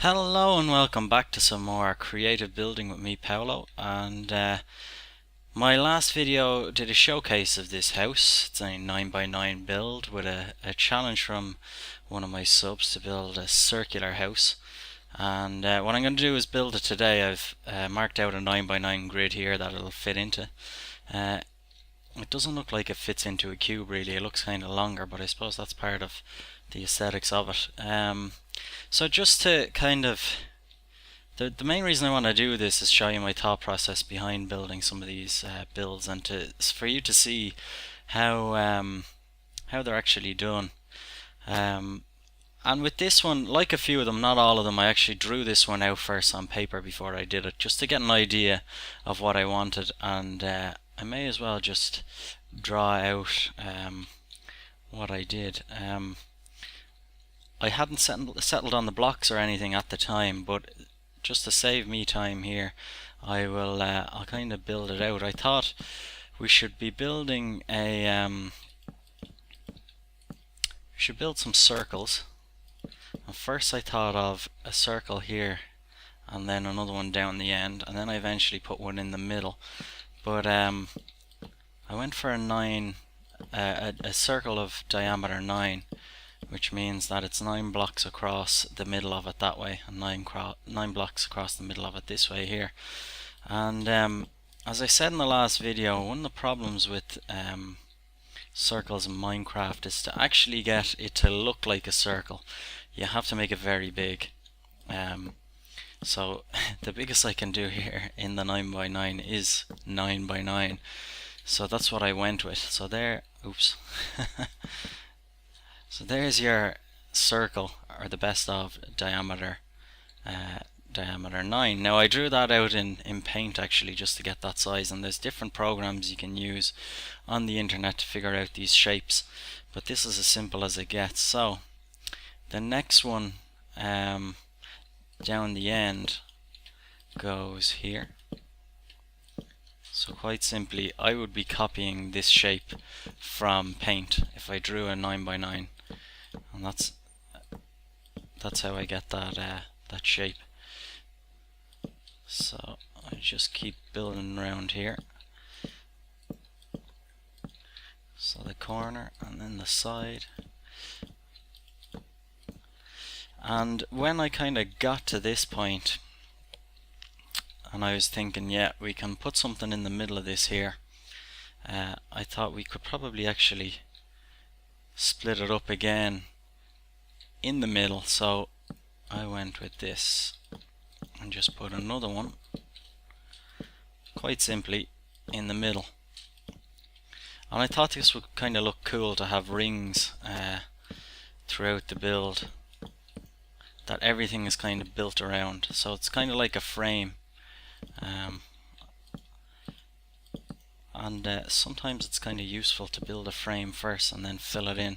Hello and welcome back to some more creative building with me, Paolo. And my last video did a showcase of this house. It's a 9x9 build with a challenge from one of my subs to build a circular house. And what I'm going to do is build it today. I've marked out a 9x9 grid here that it'll fit into. It doesn't look like it fits into a cube really. It looks kind of longer, but I suppose that's part of the aesthetics of it. So just to kind of the main reason I want to do this is show you my thought process behind building some of these builds, and for you to see how they're actually done. And with this one, like a few of them, not all of them, I actually drew this one out first on paper before I did it, just to get an idea of what I wanted. And I may as well just draw out what I did. I hadn't settled on the blocks or anything at the time, but just to save me time here, I'll kind of build it out. I thought we should be building we should build some circles. And first I thought of a circle here, and then another one down the end, and then I eventually put one in the middle. But I went for a circle of diameter 9. Which means that it's 9 blocks across the middle of it that way, and 9 blocks across the middle of it this way here. And as I said in the last video, one of the problems with circles in Minecraft is to actually get it to look like a circle. You have to make it very big. So the biggest I can do here in the 9x9 is 9x9. So that's what I went with. So there, oops. So there's your circle, or the best of diameter 9. Now I drew that out in Paint actually, just to get that size, and there's different programs you can use on the internet to figure out these shapes, but this is as simple as it gets. So the next one down the end goes here. So quite simply, I would be copying this shape from Paint if I drew a 9x9, and that's how I get that shape. So I just keep building around here. So the corner and then the side. And when I kind of got to this point, and I was thinking, yeah, we can put something in the middle of this here. I thought we could probably actually split it up again in the middle. So I went with this and just put another one, quite simply, in the middle. And I thought this would kind of look cool to have rings throughout the build that everything is kind of built around. So it's kind of like a frame. Sometimes it's kind of useful to build a frame first and then fill it in,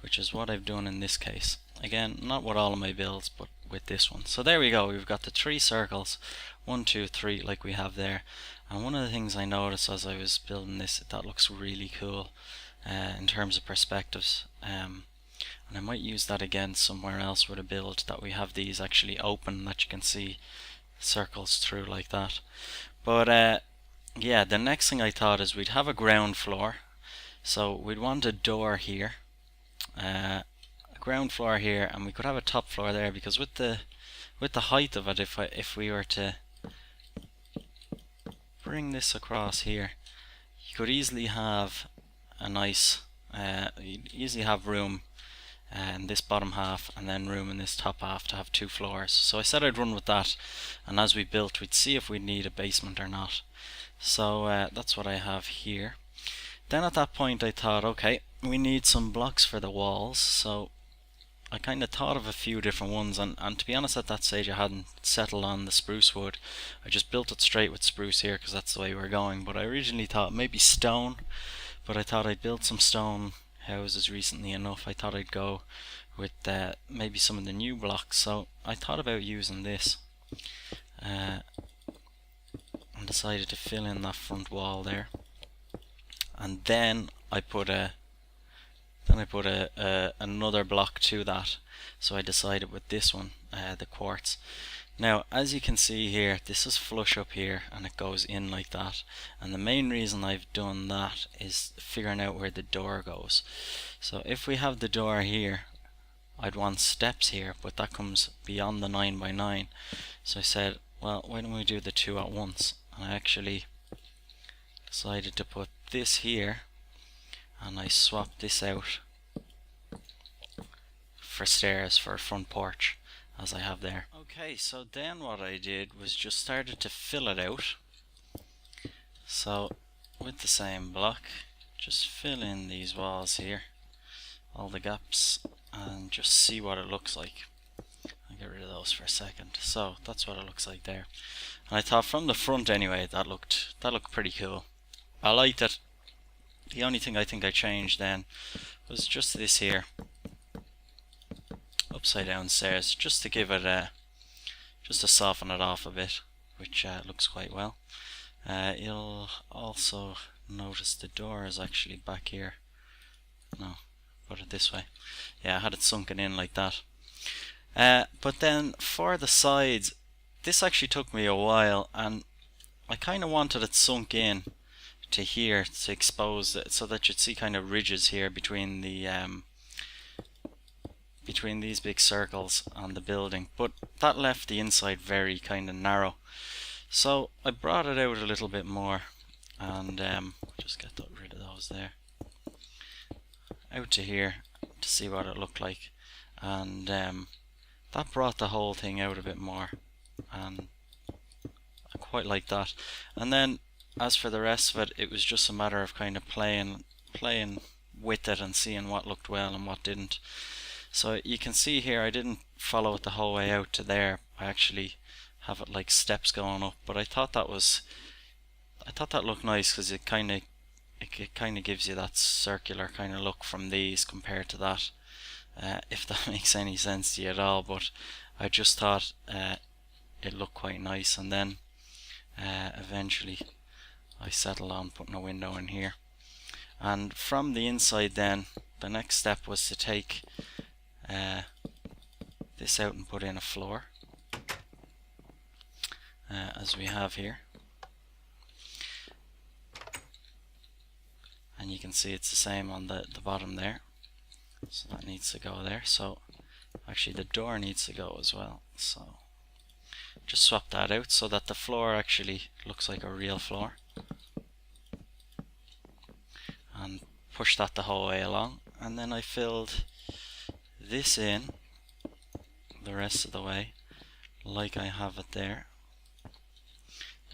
which is what I've done in this case. Again, not with all of my builds, but with this one. So there we go, we've got the 3 circles, 1, 2, 3, like we have there. And one of the things I noticed as I was building this, that looks really cool in terms of perspectives. And I might use that again somewhere else with a build, that we have these actually open, that you can see circles through like that. But yeah, the next thing I thought is we'd have a ground floor, so we'd want a door here, a ground floor here, and we could have a top floor there, because with the height of it, if we were to bring this across here, you could easily have a nice you'd easily have room in this bottom half, and then room in this top half to have 2 floors. So I said I'd run with that, and as we built, we'd see if we'd need a basement or not. So that's what I have here. Then at that point I thought, okay, we need some blocks for the walls. So I kind of thought of a few different ones, and to be honest, at that stage I hadn't settled on the spruce wood. I just built it straight with spruce here because that's the way we're going. But I originally thought maybe stone, but I thought I'd built some stone houses recently enough. I thought I'd go with maybe some of the new blocks. So I thought about using this and decided to fill in that front wall there, and then I put a Then I put another block to that, so I decided with this one, the quartz. Now as you can see here, this is flush up here and it goes in like that, and the main reason I've done that is figuring out where the door goes. So if we have the door here, I'd want steps here, but that comes beyond the 9x9. So I said, well, why don't we do the two at once? And I actually decided to put this here, and I swapped this out for stairs for a front porch, as I have there. Okay, so then what I did was just started to fill it out. So with the same block, just fill in these walls here, all the gaps, and just see what it looks like. I'll get rid of those for a second. So that's what it looks like there. And I thought from the front anyway, that looked pretty cool. I liked it. The only thing I think I changed then was just this here, upside down stairs, just to give it just to soften it off a bit, which looks quite well. You'll also notice the door is actually back here. No, put it this way. Yeah, I had it sunken in like that. But then for the sides, this actually took me a while, and I kind of wanted it sunk in to here to expose it, so that you'd see kind of ridges here between the between these big circles on the building, but that left the inside very kind of narrow. So I brought it out a little bit more, and just get rid of those there, out to here to see what it looked like, and that brought the whole thing out a bit more, and I quite like that. And then as for the rest of it, it was just a matter of kind of playing with it and seeing what looked well and what didn't. So you can see here, I didn't follow it the whole way out to there. I actually have it like steps going up, but I thought that looked nice, because it kind of gives you that circular kind of look from these compared to that, if that makes any sense to you at all. But I just thought it looked quite nice, and then eventually I settled on putting a window in here. And from the inside then, the next step was to take this out and put in a floor, as we have here. And you can see it's the same on the bottom there, so that needs to go there. So actually the door needs to go as well, so just swap that out so that the floor actually looks like a real floor, and push that the whole way along. And then I filled this in the rest of the way like I have it there.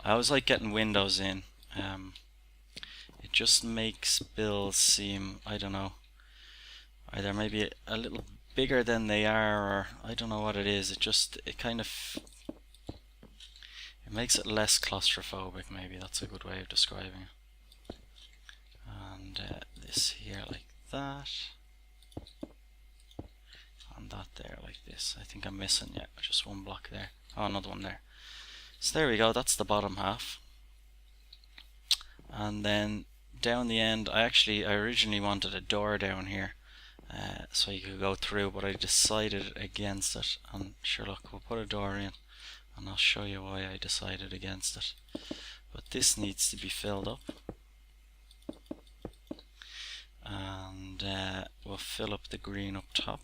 I always like getting windows in. It just makes builds seem, I don't know, either maybe a little bigger than they are, or I don't know what it is. It kind of, it makes it less claustrophobic, maybe that's a good way of describing it. And this here like that, and that there like this. I think I'm missing, yeah, just one block there. Oh, another one there. So there we go, that's the bottom half. And then down the end, I originally wanted a door down here, so you could go through, but I decided against it. And sure, look, we'll put a door in, and I'll show you why I decided against it. But this needs to be filled up, and we'll fill up the green up top.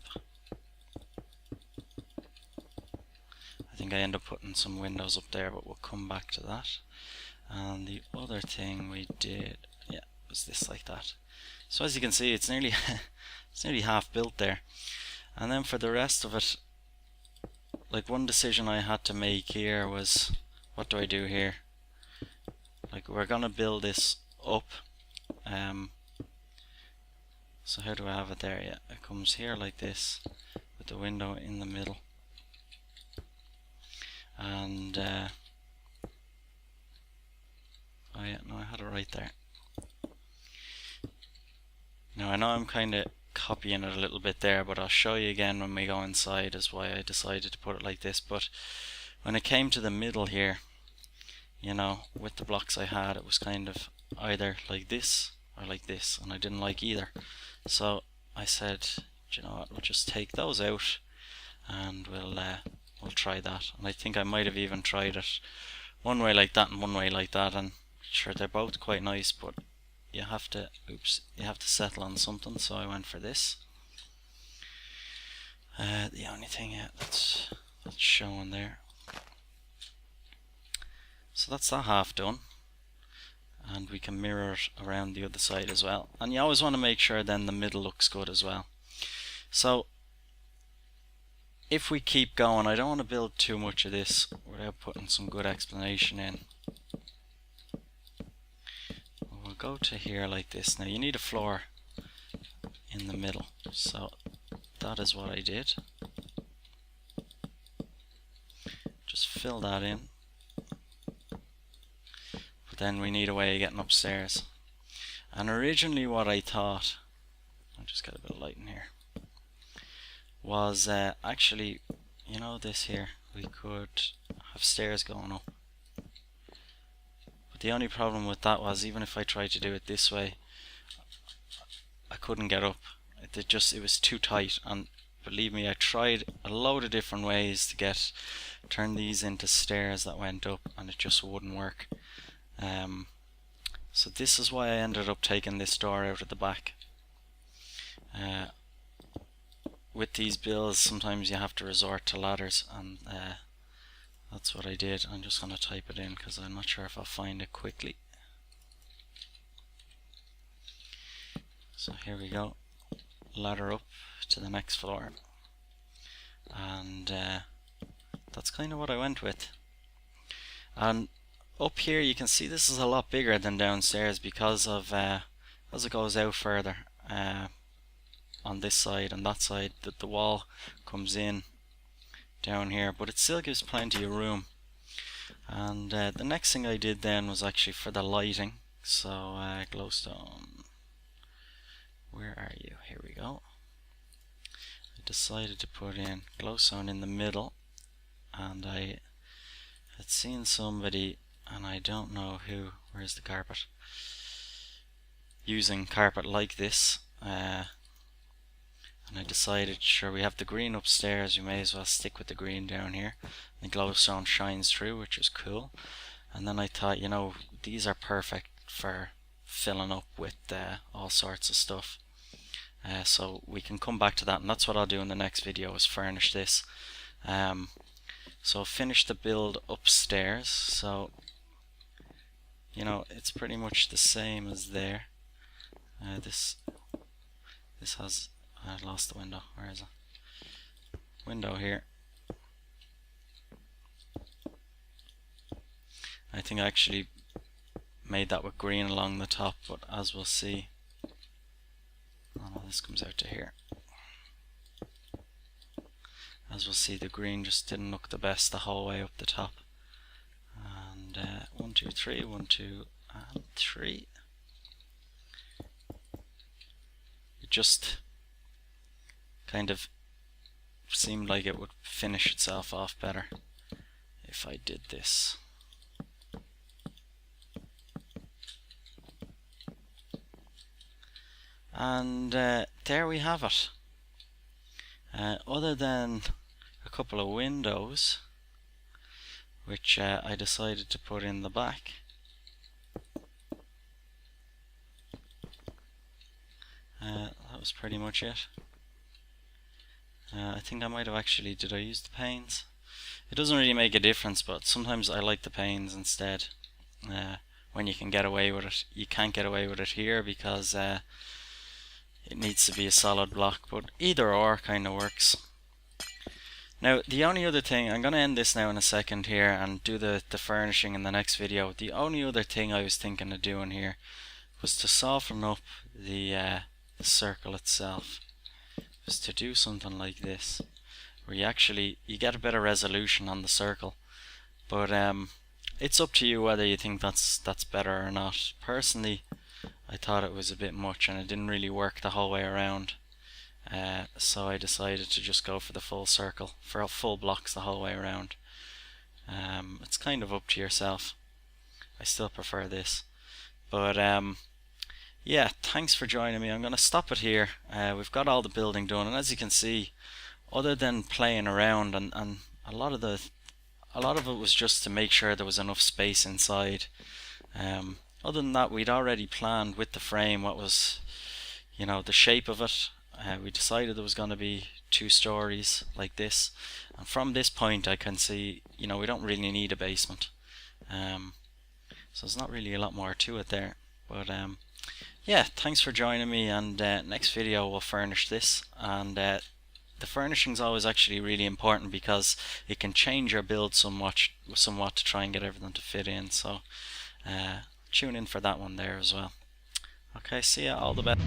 I think I end up putting some windows up there, but we'll come back to that. And the other thing we did, yeah, was this like that. So as you can see, it's nearly it's nearly half built there. And then for the rest of it, like, one decision I had to make here was, what do I do here? Like, we're gonna build this up, so how do I have it there? Yeah, it comes here like this with the window in the middle. And oh yeah, no, I had it right there. Now I know I'm kind of copying it a little bit there, but I'll show you again when we go inside as why I decided to put it like this. But when it came to the middle here, you know, with the blocks I had, it was kind of either like this or like this, and I didn't like either. So I said, you know what, we'll just take those out and we'll try that. And I think I might have even tried it one way like that and one way like that, and sure, they're both quite nice, but you have to settle on something, so I went for this. The only thing that's showing there. So that's that half done, and we can mirror it around the other side as well. And you always want to make sure then the middle looks good as well. So if we keep going, I don't want to build too much of this without putting some good explanation in. We'll go to here like this. Now you need a floor in the middle, so that is what I did. Just fill that in. But then we need a way of getting upstairs. And originally what I thought, I'll just get a bit of light in here, was actually, you know, this here, we could have stairs going up. But the only problem with that was, even if I tried to do it this way, I couldn't get up. It was too tight, and believe me, I tried a load of different ways to turn these into stairs that went up, and it just wouldn't work. So this is why I ended up taking this door out at the back. With these builds, sometimes you have to resort to ladders, and that's what I did. I'm just going to type it in because I'm not sure if I'll find it quickly. So here we go, ladder up to the next floor, and that's kind of what I went with. And up here you can see this is a lot bigger than downstairs because of as it goes out further on this side and that side, that the wall comes in down here, but it still gives plenty of room. And the next thing I did then was actually for the lighting. So glowstone, where are you? Here we go. I decided to put in glowstone in the middle, and I had seen somebody, and I don't know who, where's the carpet, using carpet like this, and I decided, sure, we have the green upstairs, we may as well stick with the green down here. The glowstone shines through, which is cool. And then I thought, you know, these are perfect for filling up with all sorts of stuff. So we can come back to that, and that's what I'll do in the next video, is furnish this. So finish the build upstairs. So, you know, it's pretty much the same as there. This has, I lost the window, where is it? Window here. I think I actually made that with green along the top, but as we'll see, oh no, this comes out to here. As we'll see, the green just didn't look the best the whole way up the top. And 1, 2, 3, 1, 2, and 3. It just kind of seemed like it would finish itself off better if I did this. And there we have it. Other than a couple of windows, which I decided to put in the back, that was pretty much it. I think I might have actually, did I use the panes? It doesn't really make a difference, but sometimes I like the panes instead, when you can get away with it. You can't get away with it here because it needs to be a solid block, but either or kind of works. Now the only other thing, I'm going to end this now in a second here and do the furnishing in the next video. The only other thing I was thinking of doing here was to soften up the circle itself. Was to do something like this, where you get a better resolution on the circle. But it's up to you whether you think that's better or not. Personally, I thought it was a bit much and it didn't really work the whole way around. So I decided to just go for the full circle, for full blocks the whole way around. It's kind of up to yourself. I still prefer this. But yeah, thanks for joining me. I'm going to stop it here. We've got all the building done, and as you can see, other than playing around and a lot of it was just to make sure there was enough space inside. Other than that, we'd already planned with the frame what was, the shape of it. We decided there was going to be 2 stories like this, and from this point I can see, we don't really need a basement. So there's not really a lot more to it there. But yeah, thanks for joining me, and next video we'll furnish this. And the furnishing is always actually really important because it can change your build somewhat to try and get everything to fit in. So tune in for that one there as well. Okay, see ya, all the best.